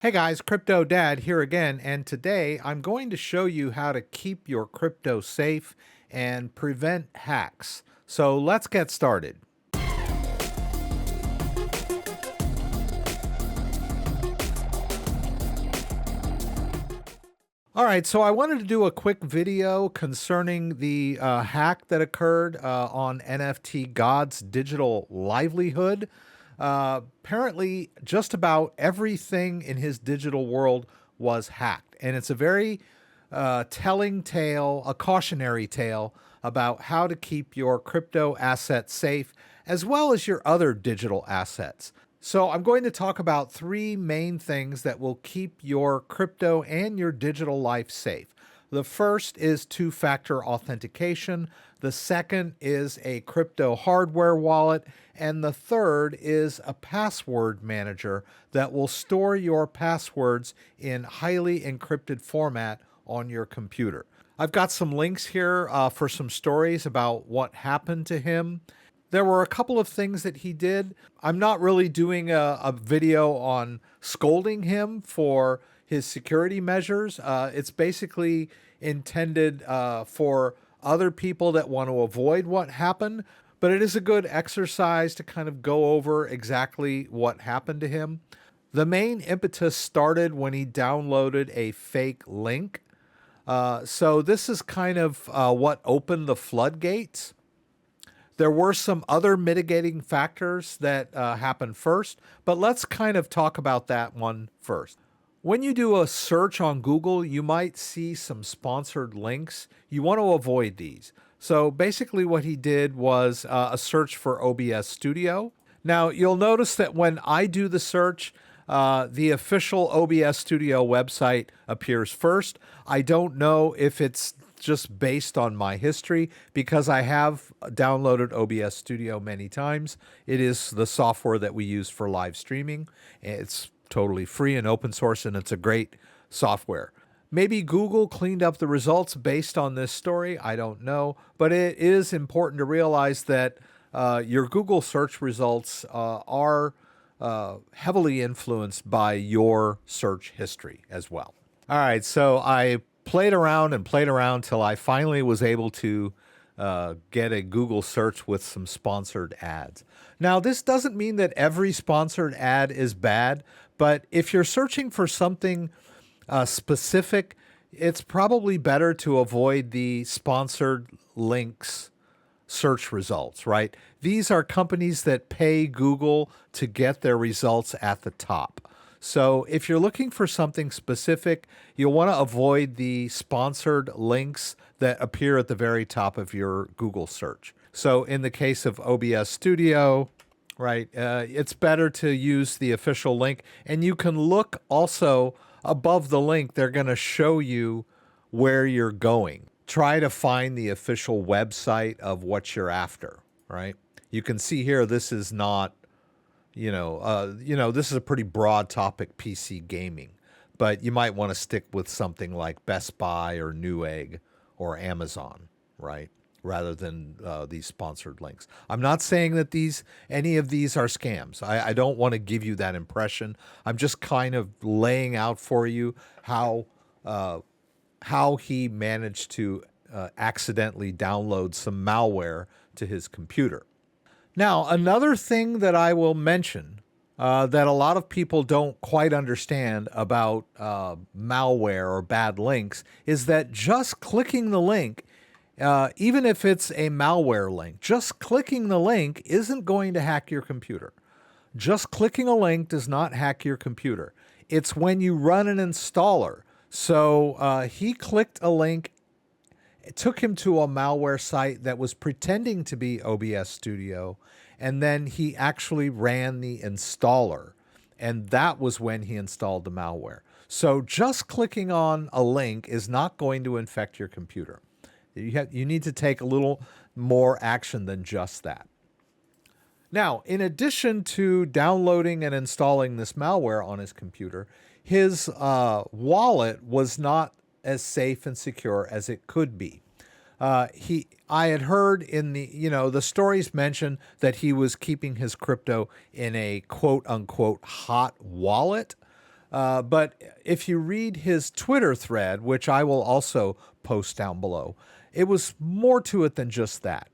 Hey guys, CryptoDad here again, and today I'm going to show you how to keep your crypto safe and prevent hacks. So let's get started. All right, so I wanted to do a quick video concerning the hack that occurred on NFT God's digital livelihood. Apparently, just about everything in his digital world was hacked, and it's a very telling tale, a cautionary tale about how to keep your crypto assets safe as well as your other digital assets. So, I'm going to talk about three main things that will keep your crypto and your digital life safe. The first is two-factor authentication. The second is a crypto hardware wallet. And the third is a password manager that will store your passwords in highly encrypted format on your computer. I've got some links here for some stories about what happened to him. There were a couple of things that he did. I'm not really doing a video on scolding him for his security measures. It's basically intended for other people that want to avoid what happened, but it is a good exercise to kind of go over exactly what happened to him. The main impetus started when he downloaded a fake link. So this is kind of what opened the floodgates. There were some other mitigating factors that happened first, but let's kind of talk about that one first. When you do a search on Google, you might see some sponsored links. You want to avoid these. So basically what he did was a search for OBS Studio. Now you'll notice that when I do the search, the official OBS Studio website appears first. I don't know if it's just based on my history because I have downloaded OBS Studio many times. It is the software that we use for live streaming. It's totally free and open source, and it's a great software. Maybe Google cleaned up the results based on this story. I don't know. But it is important to realize that your Google search results are heavily influenced by your search history as well. All right, so I played around till I finally was able to get a Google search with some sponsored ads. Now, this doesn't mean that every sponsored ad is bad, but if you're searching for something specific, it's probably better to avoid the sponsored links search results, right? These are companies that pay Google to get their results at the top. So if you're looking for something specific, you'll want to avoid the sponsored links that appear at the very top of your Google search. So in the case of OBS Studio, right, it's better to use the official link. And you can look also above the link, they're going to show you where you're going. Try to find the official website of what you're after, right? You can see here, this is not this is a pretty broad topic, PC gaming, but you might want to stick with something like Best Buy or Newegg or Amazon, right? Rather than these sponsored links. I'm not saying that any of these are scams. I don't want to give you that impression. I'm just kind of laying out for you how he managed to accidentally download some malware to his computer. Now, another thing that I will mention that a lot of people don't quite understand about malware or bad links is that just clicking the link, even if it's a malware link, just clicking the link isn't going to hack your computer. Just clicking a link does not hack your computer. It's when you run an installer. So he clicked a link. It took him to a malware site that was pretending to be OBS Studio, and then he actually ran the installer, and that was when he installed the malware. So just clicking on a link is not going to infect your computer. You need to take a little more action than just that. Now, in addition to downloading and installing this malware on his computer, his wallet was not as safe and secure as it could be. I had heard in the stories mentioned that he was keeping his crypto in a quote unquote hot wallet. But if you read his Twitter thread, which I will also post down below, it was more to it than just that.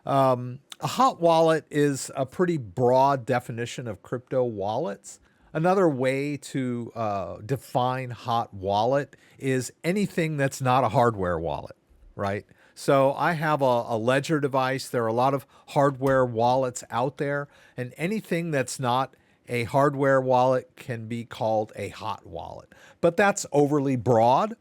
A hot wallet is a pretty broad definition of crypto wallets. Another way to define hot wallet is anything that's not a hardware wallet, right? So I have a Ledger device. There are a lot of hardware wallets out there, and anything that's not a hardware wallet can be called a hot wallet. But that's overly broad.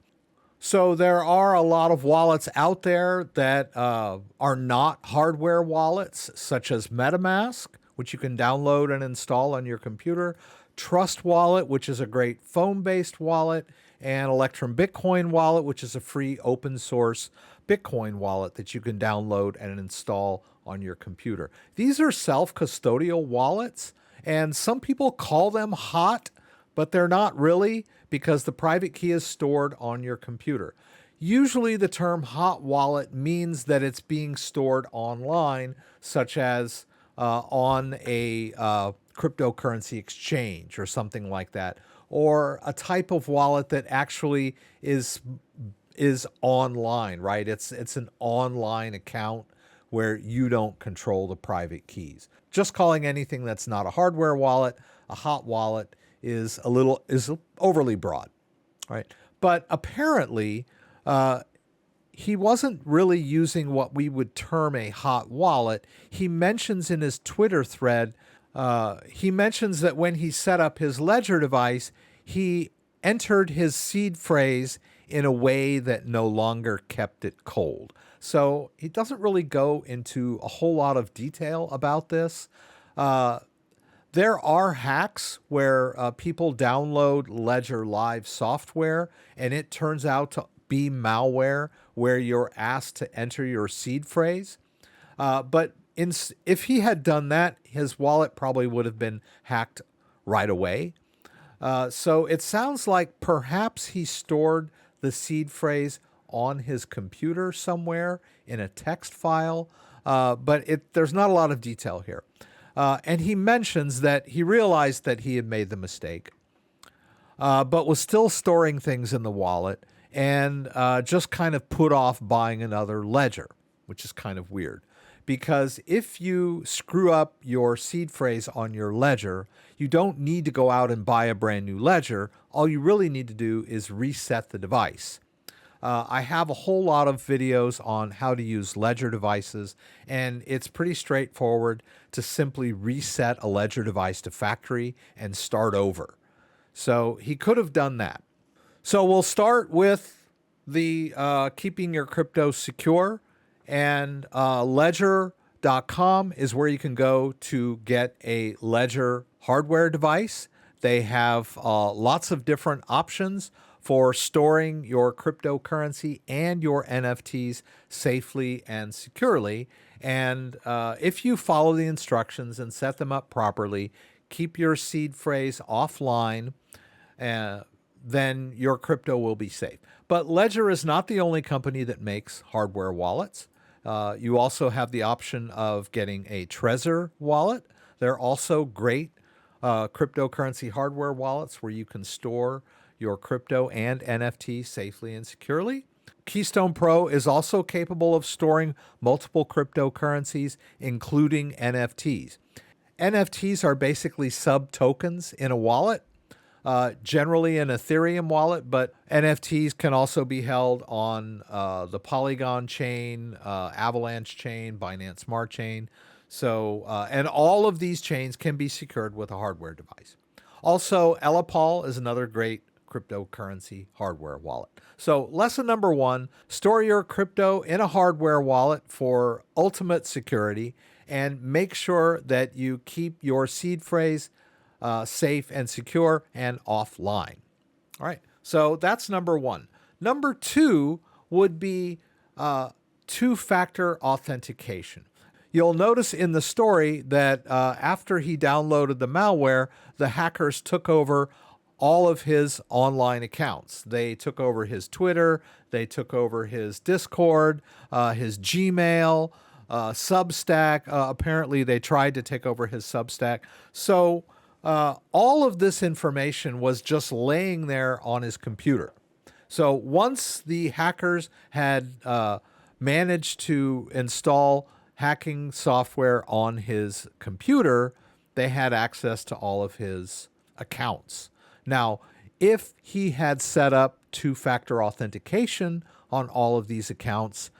So there are a lot of wallets out there that are not hardware wallets, such as MetaMask, which you can download and install on your computer, Trust Wallet, which is a great phone-based wallet, and Electrum Bitcoin Wallet, which is a free open source Bitcoin wallet that you can download and install on your computer. These are self-custodial wallets, and some people call them hot, but they're not really, because the private key is stored on your computer. Usually the term hot wallet means that it's being stored online, such as on a cryptocurrency exchange or something like that, or a type of wallet that actually is online, right? It's an online account where you don't control the private keys. Just calling anything that's not a hardware wallet a hot wallet is overly broad, right? But apparently, he wasn't really using what we would term a hot wallet. He mentions in his Twitter thread, he mentions that when he set up his Ledger device, he entered his seed phrase in a way that no longer kept it cold. So he doesn't really go into a whole lot of detail about this. There are hacks where people download Ledger Live software and it turns out to be malware where you're asked to enter your seed phrase. But if he had done that, his wallet probably would have been hacked right away. So it sounds like perhaps he stored the seed phrase on his computer somewhere in a text file, but there's not a lot of detail here. And he mentions that he realized that he had made the mistake, but was still storing things in the wallet and just kind of put off buying another ledger, which is kind of weird. Because if you screw up your seed phrase on your ledger, you don't need to go out and buy a brand new ledger. All you really need to do is reset the device. I have a whole lot of videos on how to use Ledger devices, and it's pretty straightforward to simply reset a Ledger device to factory and start over. So he could have done that. So we'll start with the keeping your crypto secure, and ledger.com is where you can go to get a Ledger hardware device. They have lots of different options for storing your cryptocurrency and your NFTs safely and securely. And if you follow the instructions and set them up properly, keep your seed phrase offline, then your crypto will be safe. But Ledger is not the only company that makes hardware wallets. You also have the option of getting a Trezor wallet. They're also great cryptocurrency hardware wallets where you can store your crypto and NFT safely and securely. Keystone Pro is also capable of storing multiple cryptocurrencies, including NFTs. NFTs are basically sub-tokens in a wallet, generally an Ethereum wallet, but NFTs can also be held on the Polygon chain, Avalanche chain, Binance Smart Chain. So, and all of these chains can be secured with a hardware device. Also, Elipal is another great cryptocurrency hardware wallet. So lesson number 1, store your crypto in a hardware wallet for ultimate security, and make sure that you keep your seed phrase safe and secure and offline. All right, so that's number 1. Number 2 would be two-factor authentication. You'll notice in the story that after he downloaded the malware, the hackers took over all of his online accounts. They took over his Twitter, they took over his Discord, his Gmail, Substack. Apparently they tried to take over his Substack. So All of this information was just laying there on his computer. So once the hackers had managed to install hacking software on his computer, they had access to all of his accounts. Now, if he had set up two-factor authentication on all of these accounts,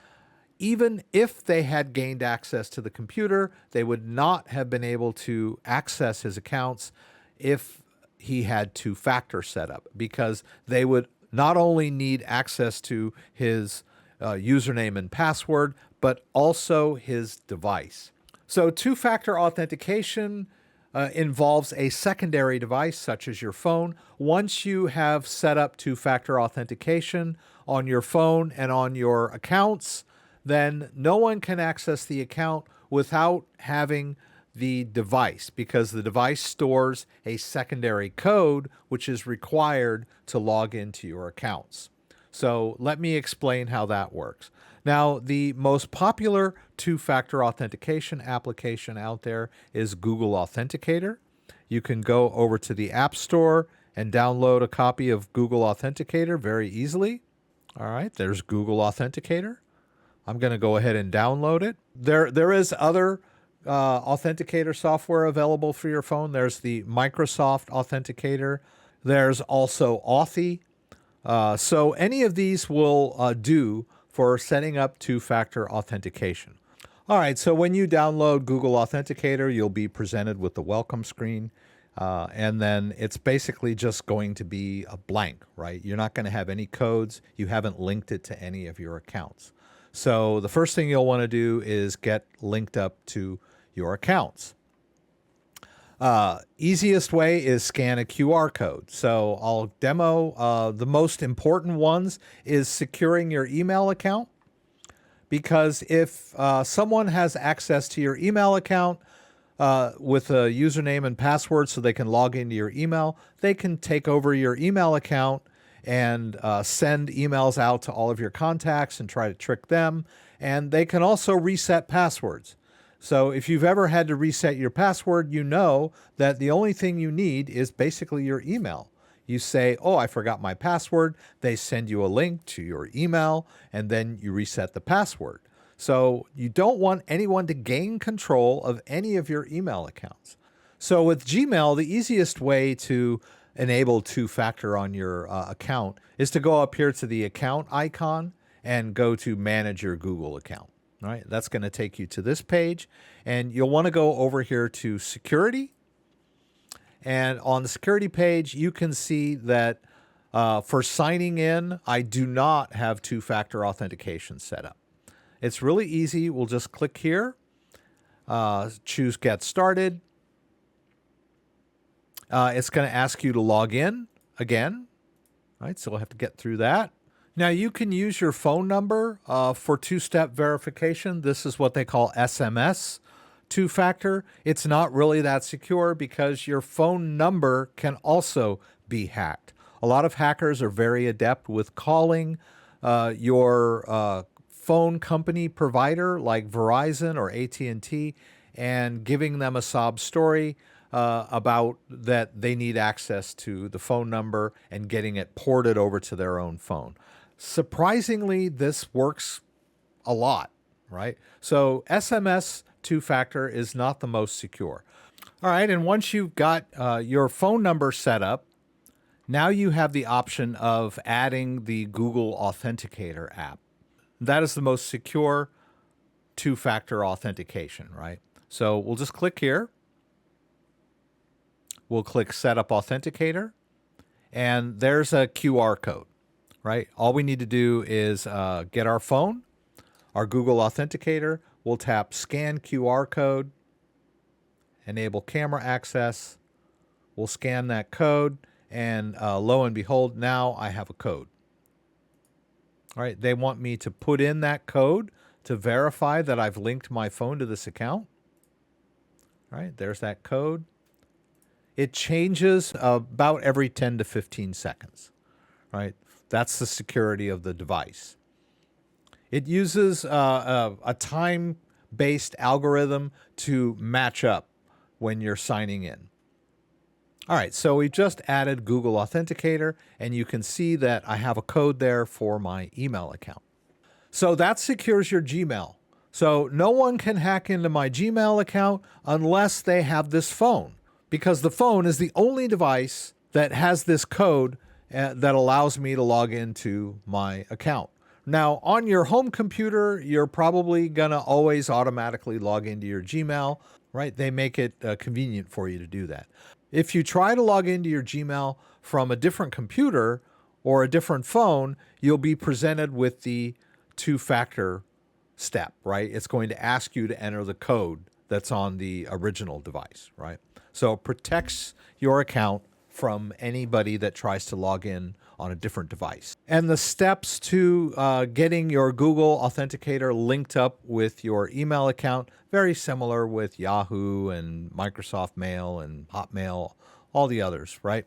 even if they had gained access to the computer, they would not have been able to access his accounts if he had two-factor set up, because they would not only need access to his username and password, but also his device. So two-factor authentication involves a secondary device such as your phone. Once you have set up two-factor authentication on your phone and on your accounts, then no one can access the account without having the device, because the device stores a secondary code which is required to log into your accounts. So let me explain how that works. Now, the most popular two-factor authentication application out there is Google Authenticator. You can go over to the App Store and download a copy of Google Authenticator very easily. All right, there's Google Authenticator. I'm going to go ahead and download it. There is other Authenticator software available for your phone. There's the Microsoft Authenticator. There's also Authy. So any of these will do for setting up two-factor authentication. All right, so when you download Google Authenticator, you'll be presented with the welcome screen. And then it's basically just going to be a blank, right? You're not going to have any codes. You haven't linked it to any of your accounts. So the first thing you'll want to do is get linked up to your accounts. Easiest way is scan a QR code. So I'll demo the most important ones is securing your email account, because if someone has access to your email account with a username and password so they can log into your email, they can take over your email account and send emails out to all of your contacts and try to trick them. And they can also reset passwords. So if you've ever had to reset your password, you know that the only thing you need is basically your email. You say, oh, I forgot my password. They send you a link to your email, and then you reset the password. So you don't want anyone to gain control of any of your email accounts. So with Gmail, the easiest way to enable two-factor on your account is to go up here to the account icon and go to manage your Google account. All right, that's going to take you to this page, and you'll want to go over here to security. And on the security page, you can see that for signing in, I do not have two-factor authentication set up. It's really easy. We'll just click here, choose Get Started. It's going to ask you to log in again. All right, so we'll have to get through that. Now, you can use your phone number for two-step verification. This is what they call SMS two-factor. It's not really that secure because your phone number can also be hacked. A lot of hackers are very adept with calling your phone company provider like Verizon or AT&T and giving them a sob story about that they need access to the phone number and getting it ported over to their own phone. Surprisingly, this works a lot, right? So SMS two-factor is not the most secure. All right, and once you've got your phone number set up, now you have the option of adding the Google Authenticator app. That is the most secure two-factor authentication, right? So we'll just click here. We'll click Set Up Authenticator, and there's a QR code, right? All we need to do is get our phone, our Google Authenticator. We'll tap Scan QR Code, enable camera access. We'll scan that code, and lo and behold, now I have a code. All right, they want me to put in that code to verify that I've linked my phone to this account. All right, there's that code. It changes about every 10 to 15 seconds, right? That's the security of the device. It uses a time-based algorithm to match up when you're signing in. All right, so we just added Google Authenticator, and you can see that I have a code there for my email account. So that secures your Gmail. So no one can hack into my Gmail account unless they have this phone, because the phone is the only device that has this code that allows me to log into my account. Now, on your home computer, you're probably going to always automatically log into your Gmail, right? They make it convenient for you to do that. If you try to log into your Gmail from a different computer or a different phone, you'll be presented with the two-factor step, right? It's going to ask you to enter the code that's on the original device, right? So it protects your account from anybody that tries to log in on a different device. And the steps to getting your Google Authenticator linked up with your email account, very similar with Yahoo and Microsoft Mail and Hotmail, all the others, right?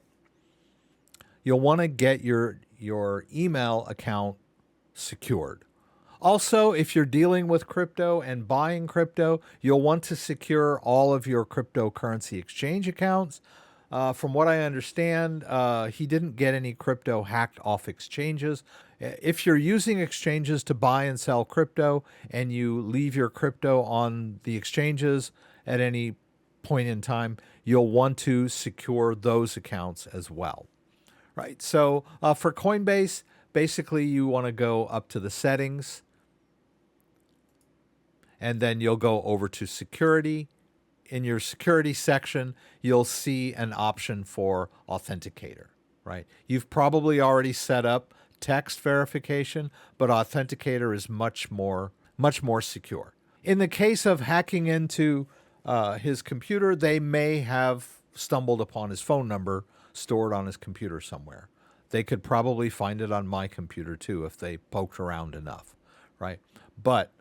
You'll want to get your email account secured. Also, if you're dealing with crypto and buying crypto, you'll want to secure all of your cryptocurrency exchange accounts. From what I understand, he didn't get any crypto hacked off exchanges. If you're using exchanges to buy and sell crypto and you leave your crypto on the exchanges at any point in time, you'll want to secure those accounts as well. Right. So for Coinbase, basically you want to go up to the settings, and then you'll go over to security. In your security section, you'll see an option for Authenticator, right? You've probably already set up text verification, but Authenticator is much more secure. In the case of hacking into his computer, they may have stumbled upon his phone number stored on his computer somewhere. They could probably find it on my computer too if they poked around enough, right? But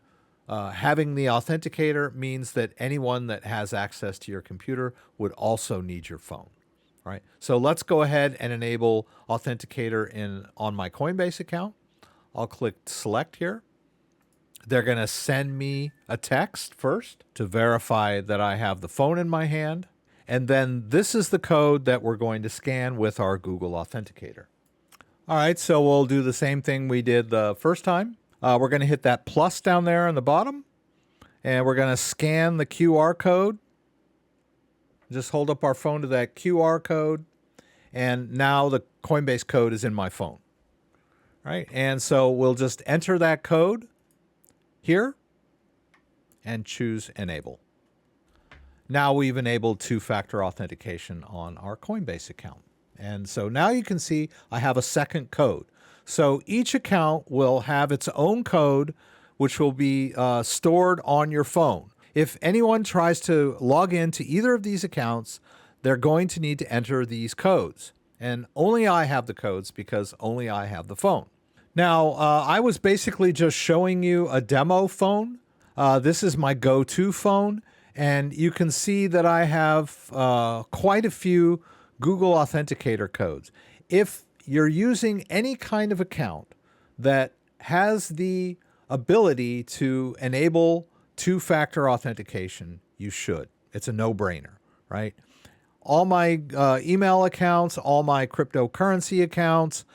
having the Authenticator means that anyone that has access to your computer would also need your phone, right? So let's go ahead and enable Authenticator on my Coinbase account. I'll click select here. They're going to send me a text first to verify that I have the phone in my hand. And then this is the code that we're going to scan with our Google Authenticator. All right, so we'll do the same thing we did the first time. We're going to hit that plus down there on the bottom, and we're going to scan the QR code. Just hold up our phone to that QR code, and now the Coinbase code is in my phone. Right? And so we'll just enter that code here and choose Enable. Now we've enabled two-factor authentication on our Coinbase account. And so now you can see I have a second code. So each account will have its own code, which will be stored on your phone. If anyone tries to log into either of these accounts, they're going to need to enter these codes. And only I have the codes because only I have the phone. Now, I was basically just showing you a demo phone. This is my go-to phone. And you can see that I have quite a few Google Authenticator codes. If you're using any kind of account that has the ability to enable two-factor authentication, you should. It's a no-brainer, right? All my email accounts, all my cryptocurrency accounts,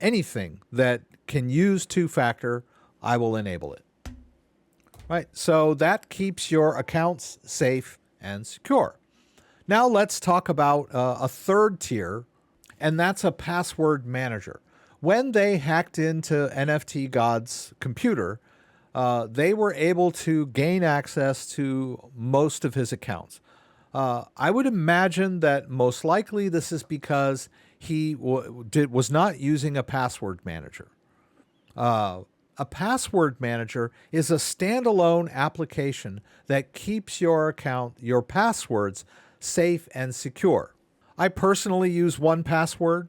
anything that can use two-factor, I will enable it. Right, so that keeps your accounts safe and secure. Now let's talk about a third tier, and that's a password manager. When they hacked into NFT God's computer, they were able to gain access to most of his accounts. I would imagine that most likely this is because he was not using a password manager. A password manager is a standalone application that keeps your account, your passwords, safe and secure. I personally use 1Password.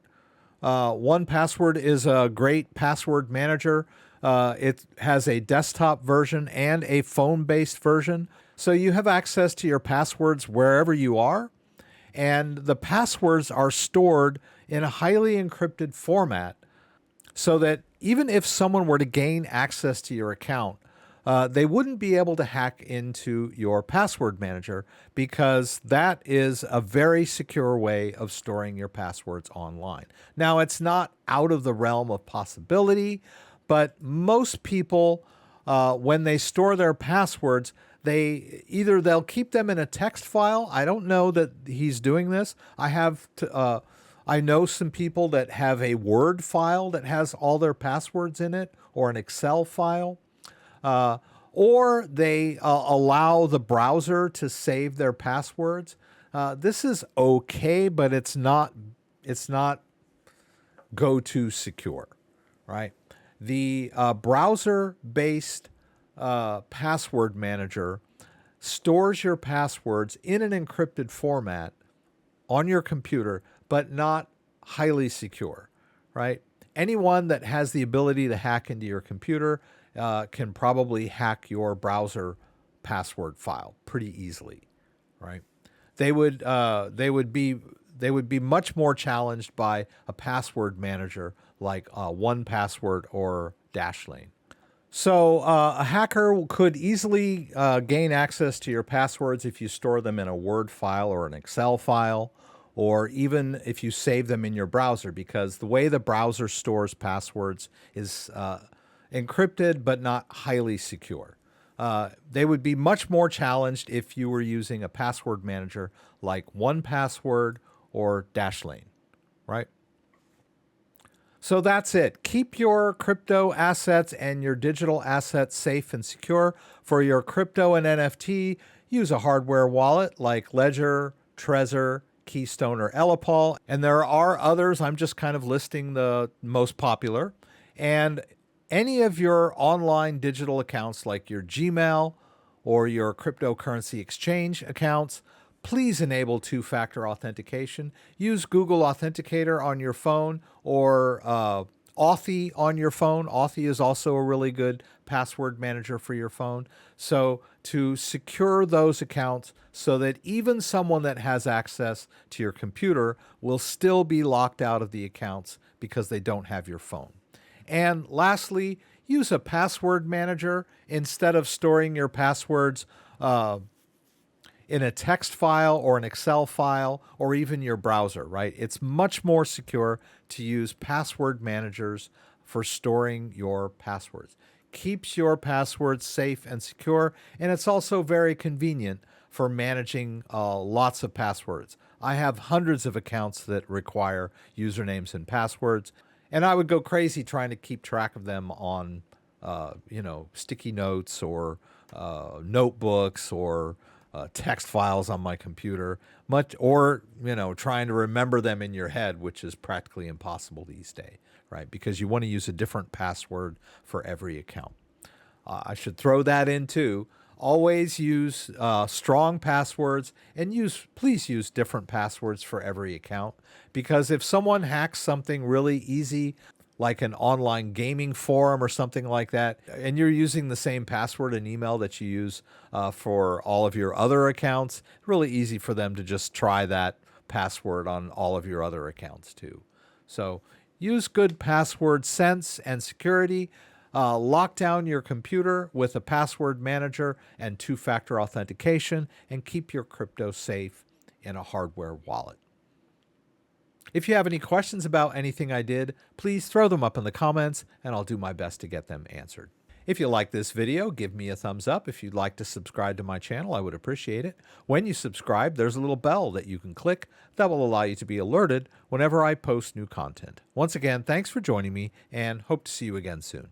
1Password is a great password manager. It has a desktop version and a phone-based version. So you have access to your passwords wherever you are. And the passwords are stored in a highly encrypted format so that even if someone were to gain access to your account, they wouldn't be able to hack into your password manager because that is a very secure way of storing your passwords online. Now, it's not out of the realm of possibility, but most people, when they store their passwords, they'll keep them in a text file. I don't know that he's doing this. I know some people that have a Word file that has all their passwords in it, or an Excel file. Or they allow the browser to save their passwords. This is okay, but it's not go-to secure, right? The browser-based password manager stores your passwords in an encrypted format on your computer, but not highly secure, right? Anyone that has the ability to hack into your computer can probably hack your browser password file pretty easily, right? They would be much more challenged by a password manager like 1Password or Dashlane. So a hacker could easily gain access to your passwords if you store them in a Word file or an Excel file, or even if you save them in your browser, because the way the browser stores passwords is encrypted but not highly secure. They would be much more challenged if you were using a password manager like 1Password or Dashlane, right? So that's it. Keep your crypto assets and your digital assets safe and secure. For your crypto and NFT, use a hardware wallet like Ledger, Trezor, Keystone, or Ellipal. And there are others. I'm just kind of listing the most popular. And any of your online digital accounts like your Gmail or your cryptocurrency exchange accounts, please enable two-factor authentication. Use Google Authenticator on your phone, or Authy on your phone. Authy is also a really good password manager for your phone. So to secure those accounts so that even someone that has access to your computer will still be locked out of the accounts because they don't have your phone. And lastly, use a password manager instead of storing your passwords in a text file or an Excel file or even your browser, right? It's much more secure to use password managers for storing your passwords. Keeps your passwords safe and secure, and it's also very convenient for managing lots of passwords. I have hundreds of accounts that require usernames and passwords, and I would go crazy trying to keep track of them on sticky notes or notebooks or text files on my computer, or trying to remember them in your head, which is practically impossible these days, right? Because you want to use a different password for every account. I should throw that in too. Always use strong passwords, and please use different passwords for every account, because if someone hacks something really easy, like an online gaming forum or something like that, and you're using the same password and email that you use for all of your other accounts, it's really easy for them to just try that password on all of your other accounts too. So use good password sense and security. Lock down your computer with a password manager and two-factor authentication, and keep your crypto safe in a hardware wallet. If you have any questions about anything I did, please throw them up in the comments and I'll do my best to get them answered. If you like this video, give me a thumbs up. If you'd like to subscribe to my channel, I would appreciate it. When you subscribe, there's a little bell that you can click that will allow you to be alerted whenever I post new content. Once again, thanks for joining me, and hope to see you again soon.